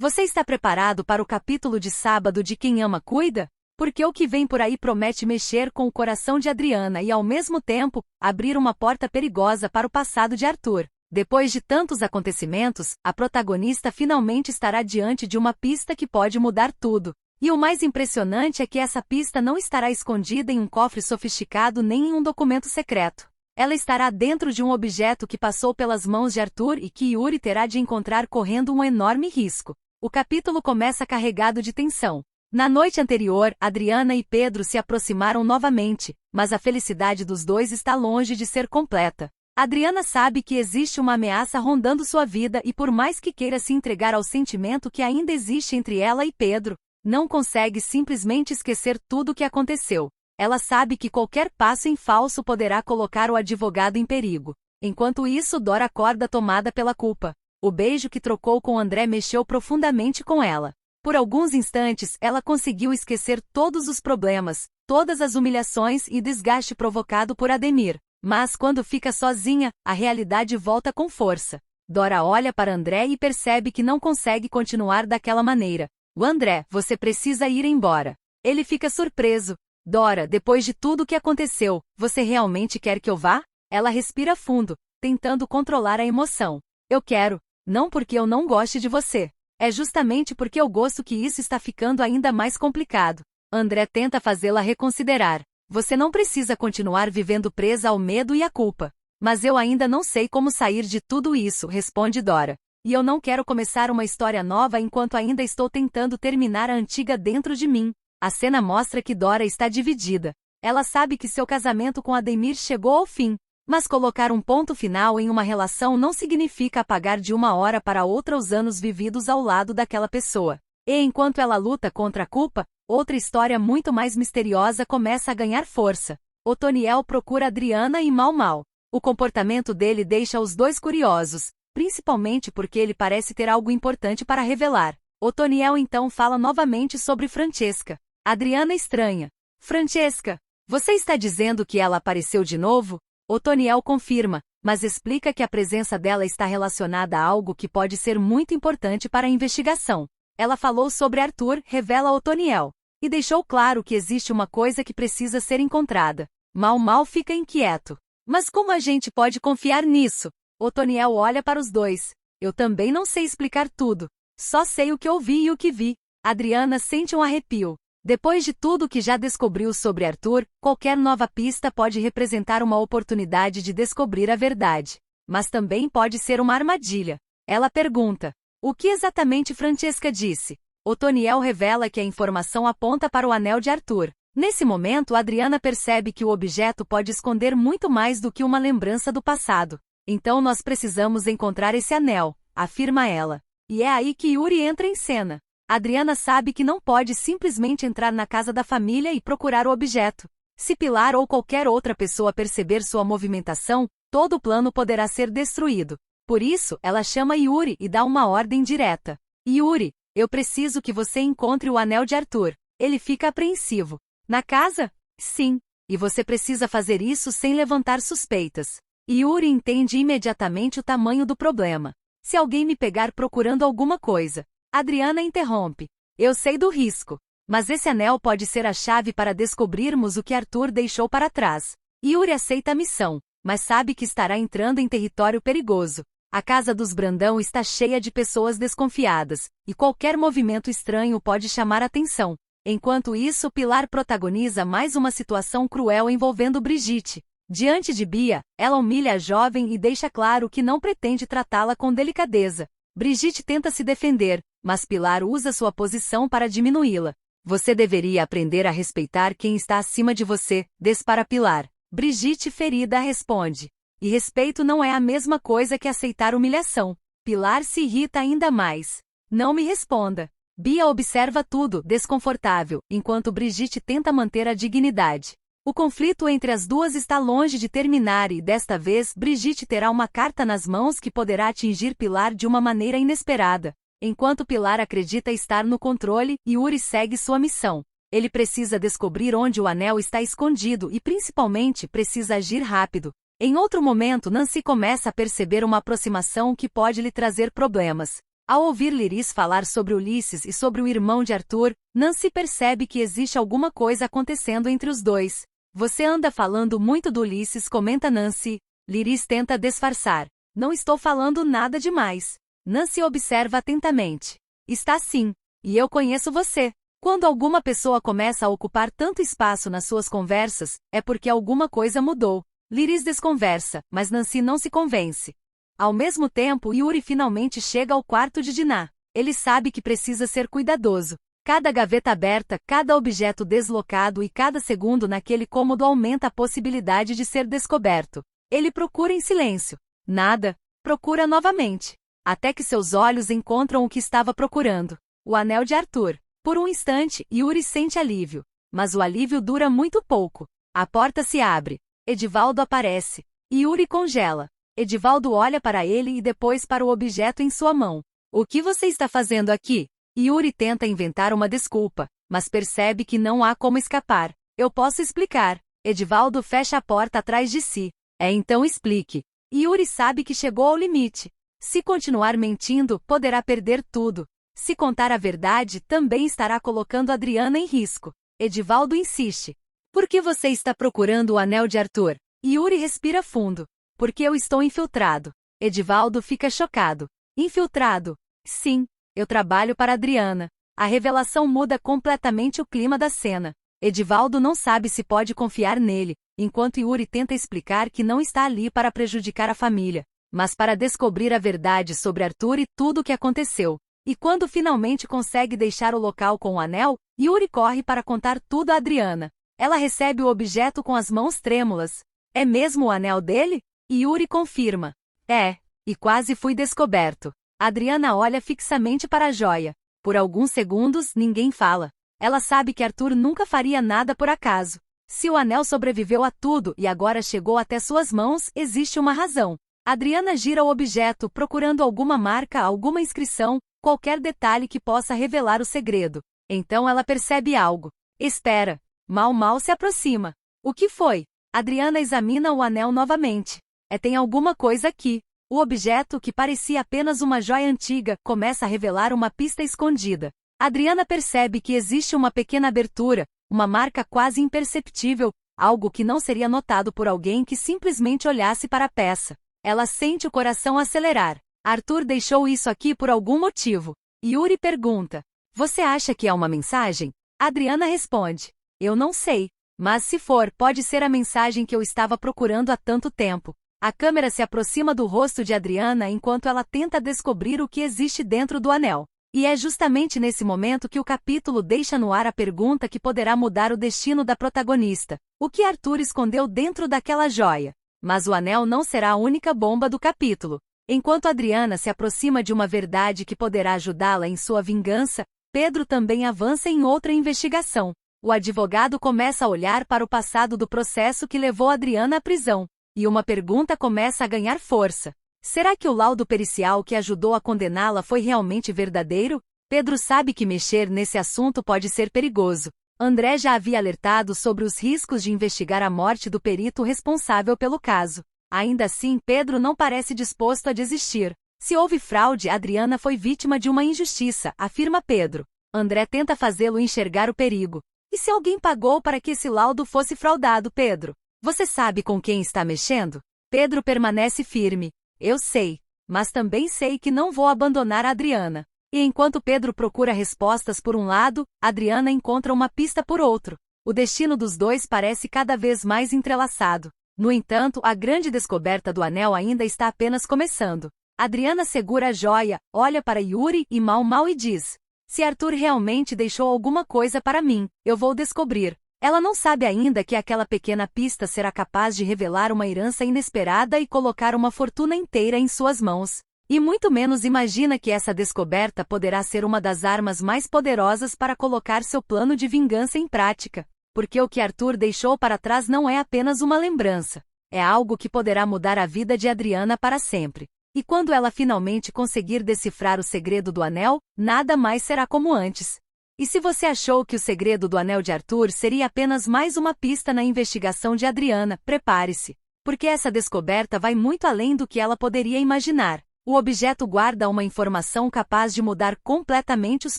Você está preparado para o capítulo de sábado de Quem Ama Cuida? Porque o que vem por aí promete mexer com o coração de Adriana e, ao mesmo tempo, abrir uma porta perigosa para o passado de Arthur. Depois de tantos acontecimentos, a protagonista finalmente estará diante de uma pista que pode mudar tudo. E o mais impressionante é que essa pista não estará escondida em um cofre sofisticado nem em um documento secreto. Ela estará dentro de um objeto que passou pelas mãos de Arthur e que Yuri terá de encontrar correndo um enorme risco. O capítulo começa carregado de tensão. Na noite anterior, Adriana e Pedro se aproximaram novamente, mas a felicidade dos dois está longe de ser completa. Adriana sabe que existe uma ameaça rondando sua vida e, por mais que queira se entregar ao sentimento que ainda existe entre ela e Pedro, não consegue simplesmente esquecer tudo o que aconteceu. Ela sabe que qualquer passo em falso poderá colocar o advogado em perigo. Enquanto isso, Dora acorda tomada pela culpa. O beijo que trocou com André mexeu profundamente com ela. Por alguns instantes, ela conseguiu esquecer todos os problemas, todas as humilhações e desgaste provocado por Ademir. Mas quando fica sozinha, a realidade volta com força. Dora olha para André e percebe que não consegue continuar daquela maneira. André, você precisa ir embora. Ele fica surpreso. Dora, depois de tudo o que aconteceu, você realmente quer que eu vá? Ela respira fundo, tentando controlar a emoção. Eu quero. Não porque eu não goste de você. É justamente porque eu gosto que isso está ficando ainda mais complicado. André tenta fazê-la reconsiderar. Você não precisa continuar vivendo presa ao medo e à culpa. Mas eu ainda não sei como sair de tudo isso, responde Dora. E eu não quero começar uma história nova enquanto ainda estou tentando terminar a antiga dentro de mim. A cena mostra que Dora está dividida. Ela sabe que seu casamento com Ademir chegou ao fim. Mas colocar um ponto final em uma relação não significa apagar de uma hora para outra os anos vividos ao lado daquela pessoa. E enquanto ela luta contra a culpa, outra história muito mais misteriosa começa a ganhar força. Otoniel procura Adriana e Mal. O comportamento dele deixa os dois curiosos, principalmente porque ele parece ter algo importante para revelar. Otoniel então fala novamente sobre Francesca. Adriana estranha. Francesca, você está dizendo que ela apareceu de novo? Otoniel confirma, mas explica que a presença dela está relacionada a algo que pode ser muito importante para a investigação. Ela falou sobre Arthur, revela Otoniel, e deixou claro que existe uma coisa que precisa ser encontrada. Mal fica inquieto. Mas como a gente pode confiar nisso? Otoniel olha para os dois. Eu também não sei explicar tudo. Só sei o que ouvi e o que vi. Adriana sente um arrepio. Depois de tudo que já descobriu sobre Arthur, qualquer nova pista pode representar uma oportunidade de descobrir a verdade. Mas também pode ser uma armadilha. Ela pergunta: o que exatamente Francesca disse? Otoniel revela que a informação aponta para o anel de Arthur. Nesse momento, Adriana percebe que o objeto pode esconder muito mais do que uma lembrança do passado. Então nós precisamos encontrar esse anel, afirma ela. E é aí que Yuri entra em cena. Adriana sabe que não pode simplesmente entrar na casa da família e procurar o objeto. Se Pilar ou qualquer outra pessoa perceber sua movimentação, todo o plano poderá ser destruído. Por isso, ela chama Yuri e dá uma ordem direta. Yuri, eu preciso que você encontre o anel de Arthur. Ele fica apreensivo. Na casa? Sim. E você precisa fazer isso sem levantar suspeitas. Yuri entende imediatamente o tamanho do problema. Se alguém me pegar procurando alguma coisa. Adriana interrompe. Eu sei do risco. Mas esse anel pode ser a chave para descobrirmos o que Arthur deixou para trás. Yuri aceita a missão, mas sabe que estará entrando em território perigoso. A casa dos Brandão está cheia de pessoas desconfiadas, e qualquer movimento estranho pode chamar atenção. Enquanto isso, Pilar protagoniza mais uma situação cruel envolvendo Brigitte. Diante de Bia, ela humilha a jovem e deixa claro que não pretende tratá-la com delicadeza. Brigitte tenta se defender, mas Pilar usa sua posição para diminuí-la. Você deveria aprender a respeitar quem está acima de você, dispara Pilar. Brigitte, ferida, responde. E respeito não é a mesma coisa que aceitar humilhação. Pilar se irrita ainda mais. Não me responda. Bia observa tudo, desconfortável, enquanto Brigitte tenta manter a dignidade. O conflito entre as duas está longe de terminar e, desta vez, Brigitte terá uma carta nas mãos que poderá atingir Pilar de uma maneira inesperada. Enquanto Pilar acredita estar no controle, Yuri segue sua missão. Ele precisa descobrir onde o anel está escondido e, principalmente, precisa agir rápido. Em outro momento, Nancy começa a perceber uma aproximação que pode lhe trazer problemas. Ao ouvir Liris falar sobre Ulisses e sobre o irmão de Arthur, Nancy percebe que existe alguma coisa acontecendo entre os dois. Você anda falando muito do Ulisses, comenta Nancy. Liris tenta disfarçar. Não estou falando nada demais. Nancy observa atentamente. Está sim. E eu conheço você. Quando alguma pessoa começa a ocupar tanto espaço nas suas conversas, é porque alguma coisa mudou. Liris desconversa, mas Nancy não se convence. Ao mesmo tempo, Yuri finalmente chega ao quarto de Dinah. Ele sabe que precisa ser cuidadoso. Cada gaveta aberta, cada objeto deslocado e cada segundo naquele cômodo aumenta a possibilidade de ser descoberto. Ele procura em silêncio. Nada. Procura novamente. Até que seus olhos encontram o que estava procurando. O anel de Arthur. Por um instante, Yuri sente alívio. Mas o alívio dura muito pouco. A porta se abre. Edivaldo aparece. Yuri congela. Edivaldo olha para ele e depois para o objeto em sua mão. O que você está fazendo aqui? Yuri tenta inventar uma desculpa, mas percebe que não há como escapar. Eu posso explicar. Edivaldo fecha a porta atrás de si. Então explique. Yuri sabe que chegou ao limite. Se continuar mentindo, poderá perder tudo. Se contar a verdade, também estará colocando Adriana em risco. Edivaldo insiste. Por que você está procurando o anel de Arthur? Yuri respira fundo. Porque eu estou infiltrado. Edivaldo fica chocado. Infiltrado? Sim, eu trabalho para Adriana. A revelação muda completamente o clima da cena. Edivaldo não sabe se pode confiar nele, enquanto Yuri tenta explicar que não está ali para prejudicar a família, mas para descobrir a verdade sobre Arthur e tudo o que aconteceu. E quando finalmente consegue deixar o local com o anel, Yuri corre para contar tudo a Adriana. Ela recebe o objeto com as mãos trêmulas. É mesmo o anel dele? Yuri confirma. É, e quase fui descoberto. Adriana olha fixamente para a joia. Por alguns segundos, ninguém fala. Ela sabe que Arthur nunca faria nada por acaso. Se o anel sobreviveu a tudo e agora chegou até suas mãos, existe uma razão. Adriana gira o objeto procurando alguma marca, alguma inscrição, qualquer detalhe que possa revelar o segredo. Então ela percebe algo. Espera. Mal se aproxima. O que foi? Adriana examina o anel novamente. Tem alguma coisa aqui. O objeto, que parecia apenas uma joia antiga, começa a revelar uma pista escondida. Adriana percebe que existe uma pequena abertura, uma marca quase imperceptível, algo que não seria notado por alguém que simplesmente olhasse para a peça. Ela sente o coração acelerar. Arthur deixou isso aqui por algum motivo. Yuri pergunta. Você acha que é uma mensagem? Adriana responde. Eu não sei. Mas se for, pode ser a mensagem que eu estava procurando há tanto tempo. A câmera se aproxima do rosto de Adriana enquanto ela tenta descobrir o que existe dentro do anel. E é justamente nesse momento que o capítulo deixa no ar a pergunta que poderá mudar o destino da protagonista. O que Arthur escondeu dentro daquela joia? Mas o anel não será a única bomba do capítulo. Enquanto Adriana se aproxima de uma verdade que poderá ajudá-la em sua vingança, Pedro também avança em outra investigação. O advogado começa a olhar para o passado do processo que levou Adriana à prisão. E uma pergunta começa a ganhar força. Será que o laudo pericial que ajudou a condená-la foi realmente verdadeiro? Pedro sabe que mexer nesse assunto pode ser perigoso. André já havia alertado sobre os riscos de investigar a morte do perito responsável pelo caso. Ainda assim, Pedro não parece disposto a desistir. Se houve fraude, Adriana foi vítima de uma injustiça, afirma Pedro. André tenta fazê-lo enxergar o perigo. E se alguém pagou para que esse laudo fosse fraudado, Pedro? Você sabe com quem está mexendo? Pedro permanece firme. Eu sei. Mas também sei que não vou abandonar a Adriana. E enquanto Pedro procura respostas por um lado, Adriana encontra uma pista por outro. O destino dos dois parece cada vez mais entrelaçado. No entanto, a grande descoberta do anel ainda está apenas começando. Adriana segura a joia, olha para Yuri e Mal e diz: se Arthur realmente deixou alguma coisa para mim, eu vou descobrir. Ela não sabe ainda que aquela pequena pista será capaz de revelar uma herança inesperada e colocar uma fortuna inteira em suas mãos. E muito menos imagina que essa descoberta poderá ser uma das armas mais poderosas para colocar seu plano de vingança em prática. Porque o que Arthur deixou para trás não é apenas uma lembrança. É algo que poderá mudar a vida de Adriana para sempre. E quando ela finalmente conseguir decifrar o segredo do anel, nada mais será como antes. E se você achou que o segredo do anel de Arthur seria apenas mais uma pista na investigação de Adriana, prepare-se. Porque essa descoberta vai muito além do que ela poderia imaginar. O objeto guarda uma informação capaz de mudar completamente os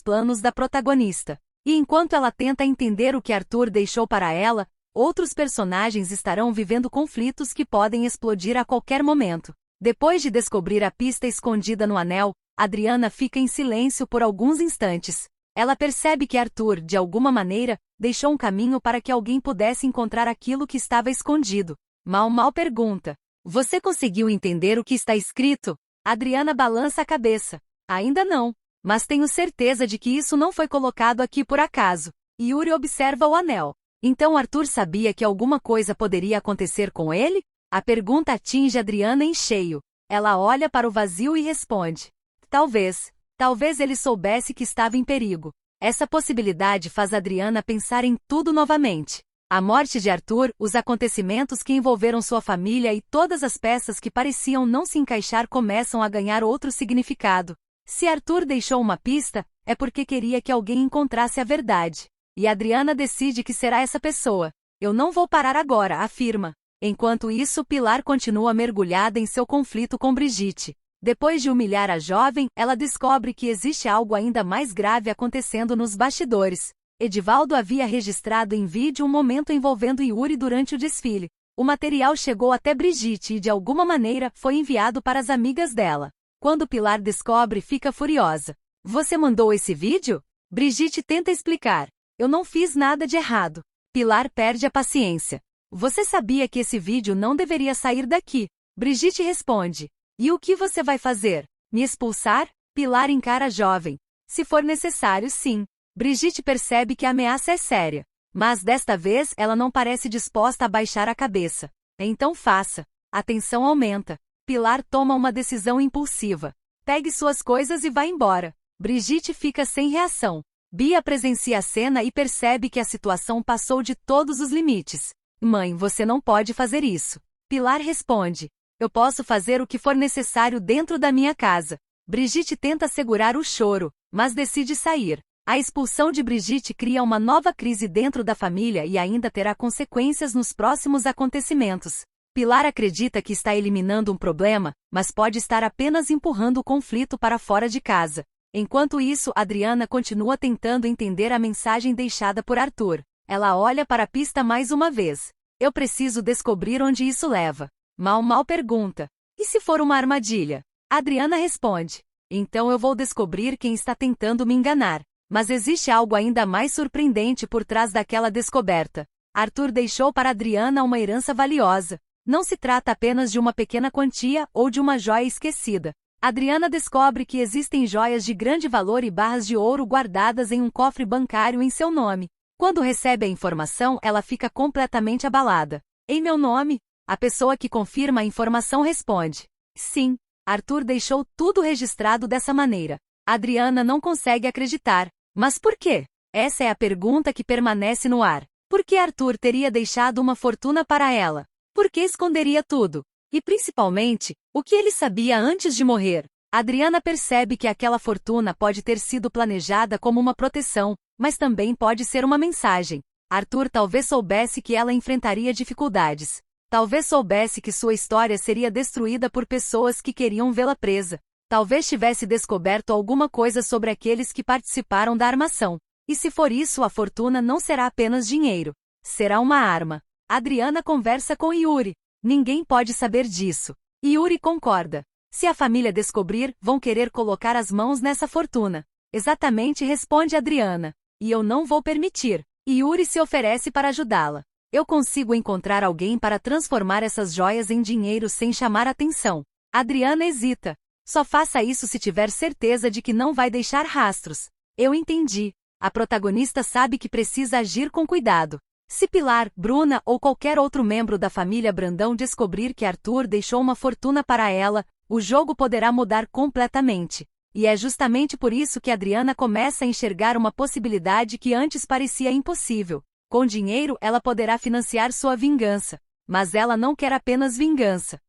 planos da protagonista. E enquanto ela tenta entender o que Arthur deixou para ela, outros personagens estarão vivendo conflitos que podem explodir a qualquer momento. Depois de descobrir a pista escondida no anel, Adriana fica em silêncio por alguns instantes. Ela percebe que Arthur, de alguma maneira, deixou um caminho para que alguém pudesse encontrar aquilo que estava escondido. Mal pergunta: "Você conseguiu entender o que está escrito?" Adriana balança a cabeça. "Ainda não, mas tenho certeza de que isso não foi colocado aqui por acaso." Yuri observa o anel. Então Arthur sabia que alguma coisa poderia acontecer com ele? A pergunta atinge Adriana em cheio. Ela olha para o vazio e responde: Talvez ele soubesse que estava em perigo. Essa possibilidade faz Adriana pensar em tudo novamente. A morte de Arthur, os acontecimentos que envolveram sua família e todas as peças que pareciam não se encaixar começam a ganhar outro significado. Se Arthur deixou uma pista, é porque queria que alguém encontrasse a verdade. E Adriana decide que será essa pessoa. "Eu não vou parar agora", afirma. Enquanto isso, Pilar continua mergulhada em seu conflito com Brigitte. Depois de humilhar a jovem, ela descobre que existe algo ainda mais grave acontecendo nos bastidores. Edivaldo havia registrado em vídeo um momento envolvendo Yuri durante o desfile. O material chegou até Brigitte e, de alguma maneira, foi enviado para as amigas dela. Quando Pilar descobre, fica furiosa. "Você mandou esse vídeo?" Brigitte tenta explicar. "Eu não fiz nada de errado." Pilar perde a paciência. "Você sabia que esse vídeo não deveria sair daqui?" Brigitte responde. "E o que você vai fazer? Me expulsar?" Pilar encara a jovem. "Se for necessário, sim." Brigitte percebe que a ameaça é séria. Mas desta vez ela não parece disposta a baixar a cabeça. "Então faça." A tensão aumenta. Pilar toma uma decisão impulsiva. "Pegue suas coisas e vá embora." Brigitte fica sem reação. Bia presencia a cena e percebe que a situação passou de todos os limites. "Mãe, você não pode fazer isso." Pilar responde. "Eu posso fazer o que for necessário dentro da minha casa." Brigitte tenta segurar o choro, mas decide sair. A expulsão de Brigitte cria uma nova crise dentro da família e ainda terá consequências nos próximos acontecimentos. Pilar acredita que está eliminando um problema, mas pode estar apenas empurrando o conflito para fora de casa. Enquanto isso, Adriana continua tentando entender a mensagem deixada por Arthur. Ela olha para a pista mais uma vez. "Eu preciso descobrir onde isso leva." Mal pergunta: "E se for uma armadilha?" Adriana responde: "Então eu vou descobrir quem está tentando me enganar." Mas existe algo ainda mais surpreendente por trás daquela descoberta. Arthur deixou para Adriana uma herança valiosa. Não se trata apenas de uma pequena quantia ou de uma joia esquecida. Adriana descobre que existem joias de grande valor e barras de ouro guardadas em um cofre bancário em seu nome. Quando recebe a informação, ela fica completamente abalada. "Em meu nome?" A pessoa que confirma a informação responde. "Sim." Arthur deixou tudo registrado dessa maneira. Adriana não consegue acreditar. Mas por quê? Essa é a pergunta que permanece no ar. Por que Arthur teria deixado uma fortuna para ela? Por que esconderia tudo? E principalmente, o que ele sabia antes de morrer? Adriana percebe que aquela fortuna pode ter sido planejada como uma proteção, mas também pode ser uma mensagem. Arthur talvez soubesse que ela enfrentaria dificuldades. Talvez soubesse que sua história seria destruída por pessoas que queriam vê-la presa. Talvez tivesse descoberto alguma coisa sobre aqueles que participaram da armação. E se for isso, a fortuna não será apenas dinheiro. Será uma arma. Adriana conversa com Yuri. Ninguém pode saber disso. Yuri concorda. Se a família descobrir, vão querer colocar as mãos nessa fortuna. Exatamente, responde Adriana. E eu não vou permitir. Yuri se oferece para ajudá-la. Eu consigo encontrar alguém para transformar essas joias em dinheiro sem chamar atenção. Adriana hesita. Só faça isso se tiver certeza de que não vai deixar rastros. Eu entendi. A protagonista sabe que precisa agir com cuidado. Se Pilar, Bruna ou qualquer outro membro da família Brandão descobrir que Arthur deixou uma fortuna para ela, o jogo poderá mudar completamente. E é justamente por isso que Adriana começa a enxergar uma possibilidade que antes parecia impossível. Com dinheiro ela poderá financiar sua vingança. Mas ela não quer apenas vingança.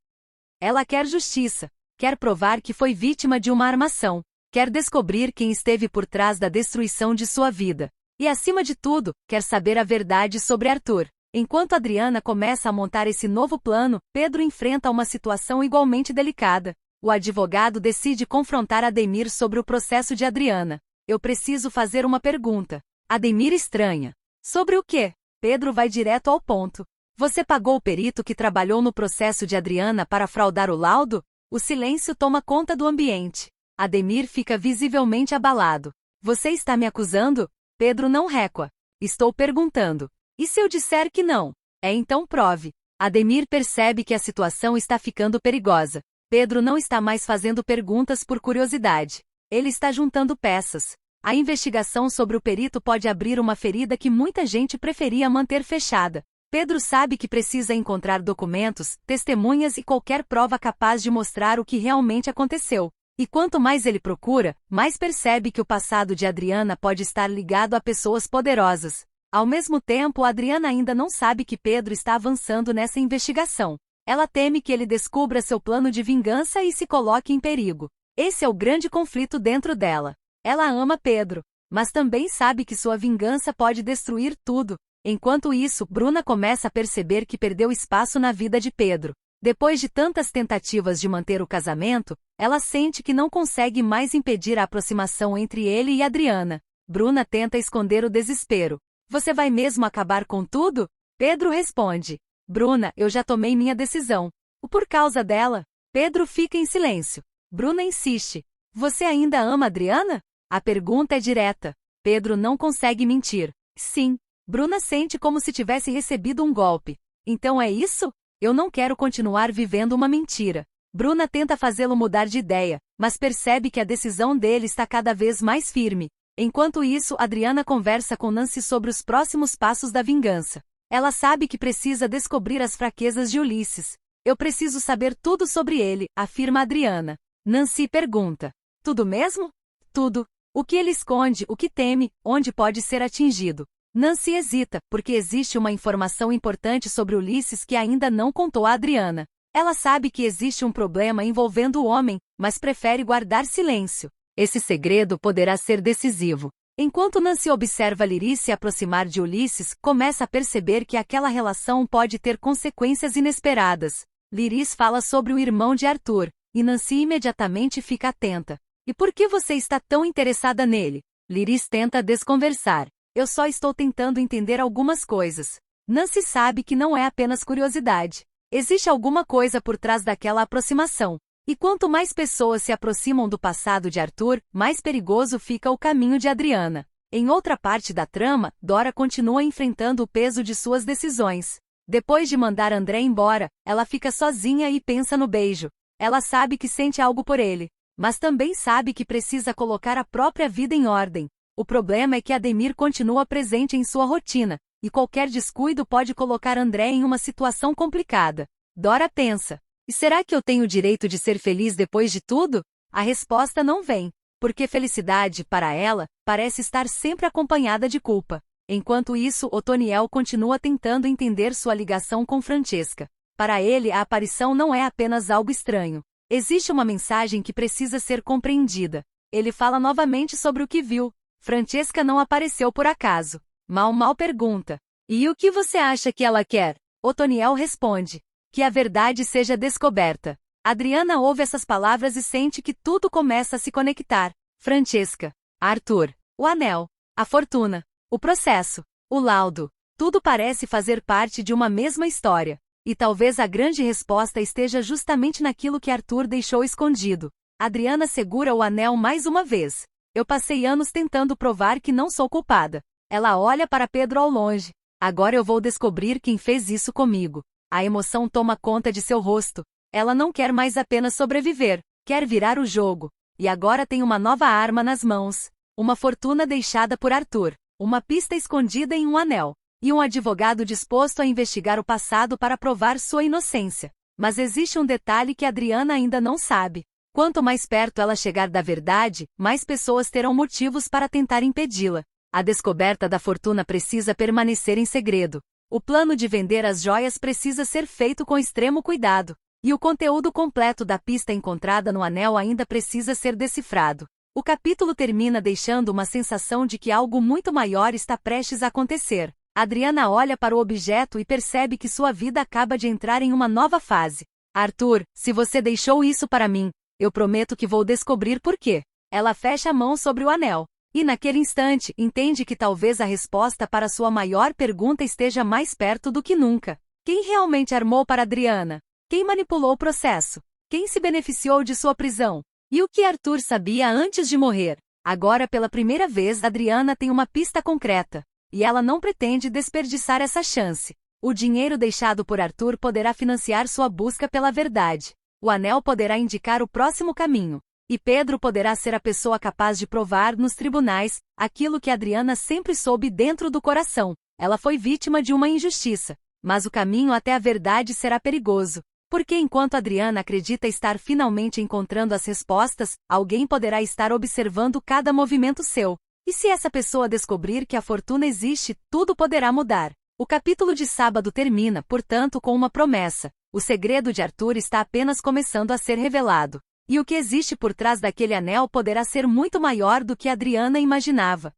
Ela quer justiça. Quer provar que foi vítima de uma armação. Quer descobrir quem esteve por trás da destruição de sua vida. E acima de tudo, quer saber a verdade sobre Arthur. Enquanto Adriana começa a montar esse novo plano, Pedro enfrenta uma situação igualmente delicada. O advogado decide confrontar Ademir sobre o processo de Adriana. Eu preciso fazer uma pergunta. Ademir estranha. Sobre o quê? Pedro vai direto ao ponto. Você pagou o perito que trabalhou no processo de Adriana para fraudar o laudo? O silêncio toma conta do ambiente. Ademir fica visivelmente abalado. Você está me acusando? Pedro não recua. Estou perguntando. E se eu disser que não? Então prove. Ademir percebe que a situação está ficando perigosa. Pedro não está mais fazendo perguntas por curiosidade. Ele está juntando peças. A investigação sobre o perito pode abrir uma ferida que muita gente preferia manter fechada. Pedro sabe que precisa encontrar documentos, testemunhas e qualquer prova capaz de mostrar o que realmente aconteceu. E quanto mais ele procura, mais percebe que o passado de Adriana pode estar ligado a pessoas poderosas. Ao mesmo tempo, Adriana ainda não sabe que Pedro está avançando nessa investigação. Ela teme que ele descubra seu plano de vingança e se coloque em perigo. Esse é o grande conflito dentro dela. Ela ama Pedro, mas também sabe que sua vingança pode destruir tudo. Enquanto isso, Bruna começa a perceber que perdeu espaço na vida de Pedro. Depois de tantas tentativas de manter o casamento, ela sente que não consegue mais impedir a aproximação entre ele e Adriana. Bruna tenta esconder o desespero. Você vai mesmo acabar com tudo? Pedro responde. Bruna, eu já tomei minha decisão. Por causa dela? Pedro fica em silêncio. Bruna insiste. Você ainda ama Adriana? A pergunta é direta. Pedro não consegue mentir. Sim. Bruna sente como se tivesse recebido um golpe. Então é isso? Eu não quero continuar vivendo uma mentira. Bruna tenta fazê-lo mudar de ideia, mas percebe que a decisão dele está cada vez mais firme. Enquanto isso, Adriana conversa com Nancy sobre os próximos passos da vingança. Ela sabe que precisa descobrir as fraquezas de Ulisses. Eu preciso saber tudo sobre ele, afirma Adriana. Nancy pergunta. Tudo mesmo? Tudo. O que ele esconde, o que teme, onde pode ser atingido. Nancy hesita, porque existe uma informação importante sobre Ulisses que ainda não contou a Adriana. Ela sabe que existe um problema envolvendo o homem, mas prefere guardar silêncio. Esse segredo poderá ser decisivo. Enquanto Nancy observa Liris se aproximar de Ulisses, começa a perceber que aquela relação pode ter consequências inesperadas. Liris fala sobre o irmão de Arthur, e Nancy imediatamente fica atenta. E por que você está tão interessada nele? Liris tenta desconversar. Eu só estou tentando entender algumas coisas. Nancy sabe que não é apenas curiosidade. Existe alguma coisa por trás daquela aproximação. E quanto mais pessoas se aproximam do passado de Arthur, mais perigoso fica o caminho de Adriana. Em outra parte da trama, Dora continua enfrentando o peso de suas decisões. Depois de mandar André embora, ela fica sozinha e pensa no beijo. Ela sabe que sente algo por ele, mas também sabe que precisa colocar a própria vida em ordem. O problema é que Ademir continua presente em sua rotina, e qualquer descuido pode colocar André em uma situação complicada. Dora pensa. E será que eu tenho o direito de ser feliz depois de tudo? A resposta não vem, porque felicidade, para ela, parece estar sempre acompanhada de culpa. Enquanto isso, Otoniel continua tentando entender sua ligação com Francesca. Para ele, a aparição não é apenas algo estranho. Existe uma mensagem que precisa ser compreendida. Ele fala novamente sobre o que viu. Francesca não apareceu por acaso. Mal pergunta. E o que você acha que ela quer? Otoniel responde. Que a verdade seja descoberta. Adriana ouve essas palavras e sente que tudo começa a se conectar. Francesca, Arthur, o anel, a fortuna, o processo, o laudo. Tudo parece fazer parte de uma mesma história. E talvez a grande resposta esteja justamente naquilo que Arthur deixou escondido. Adriana segura o anel mais uma vez. Eu passei anos tentando provar que não sou culpada. Ela olha para Pedro ao longe. Agora eu vou descobrir quem fez isso comigo. A emoção toma conta de seu rosto. Ela não quer mais apenas sobreviver, quer virar o jogo. E agora tem uma nova arma nas mãos. Uma fortuna deixada por Arthur. Uma pista escondida em um anel. E um advogado disposto a investigar o passado para provar sua inocência. Mas existe um detalhe que Adriana ainda não sabe. Quanto mais perto ela chegar da verdade, mais pessoas terão motivos para tentar impedi-la. A descoberta da fortuna precisa permanecer em segredo. O plano de vender as joias precisa ser feito com extremo cuidado. E o conteúdo completo da pista encontrada no anel ainda precisa ser decifrado. O capítulo termina deixando uma sensação de que algo muito maior está prestes a acontecer. Adriana olha para o objeto e percebe que sua vida acaba de entrar em uma nova fase. Arthur, se você deixou isso para mim, Eu prometo que vou descobrir por quê. Ela fecha a mão sobre o anel. E naquele instante, entende que talvez a resposta para sua maior pergunta esteja mais perto do que nunca. Quem realmente armou para Adriana? Quem manipulou o processo? Quem se beneficiou de sua prisão? E o que Arthur sabia antes de morrer? Agora, pela primeira vez, Adriana tem uma pista concreta. E ela não pretende desperdiçar essa chance. O dinheiro deixado por Arthur poderá financiar sua busca pela verdade. O anel poderá indicar o próximo caminho. E Pedro poderá ser a pessoa capaz de provar nos tribunais aquilo que Adriana sempre soube dentro do coração. Ela foi vítima de uma injustiça. Mas o caminho até a verdade será perigoso. Porque enquanto Adriana acredita estar finalmente encontrando as respostas, alguém poderá estar observando cada movimento seu. E se essa pessoa descobrir que a fortuna existe, tudo poderá mudar. O capítulo de sábado termina, portanto, com uma promessa. O segredo de Arthur está apenas começando a ser revelado. E o que existe por trás daquele anel poderá ser muito maior do que Adriana imaginava.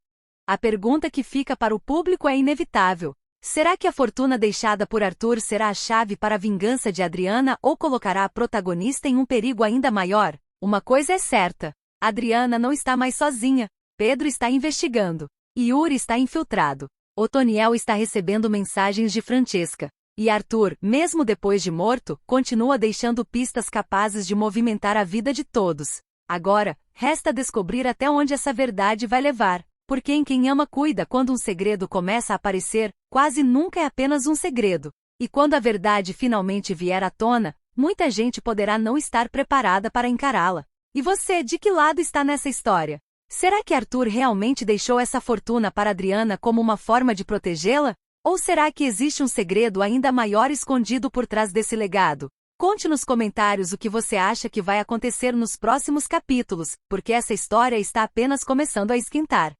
A pergunta que fica para o público é inevitável. Será que a fortuna deixada por Arthur será a chave para a vingança de Adriana ou colocará a protagonista em um perigo ainda maior? Uma coisa é certa. Adriana não está mais sozinha. Pedro está investigando. Yuri está infiltrado. Otoniel está recebendo mensagens de Francesca. E Arthur, mesmo depois de morto, continua deixando pistas capazes de movimentar a vida de todos. Agora, resta descobrir até onde essa verdade vai levar. Porque em Quem Ama Cuida, quando um segredo começa a aparecer, quase nunca é apenas um segredo. E quando a verdade finalmente vier à tona, muita gente poderá não estar preparada para encará-la. E você, de que lado está nessa história? Será que Arthur realmente deixou essa fortuna para Adriana como uma forma de protegê-la? Ou será que existe um segredo ainda maior escondido por trás desse legado? Conte nos comentários o que você acha que vai acontecer nos próximos capítulos, porque essa história está apenas começando a esquentar.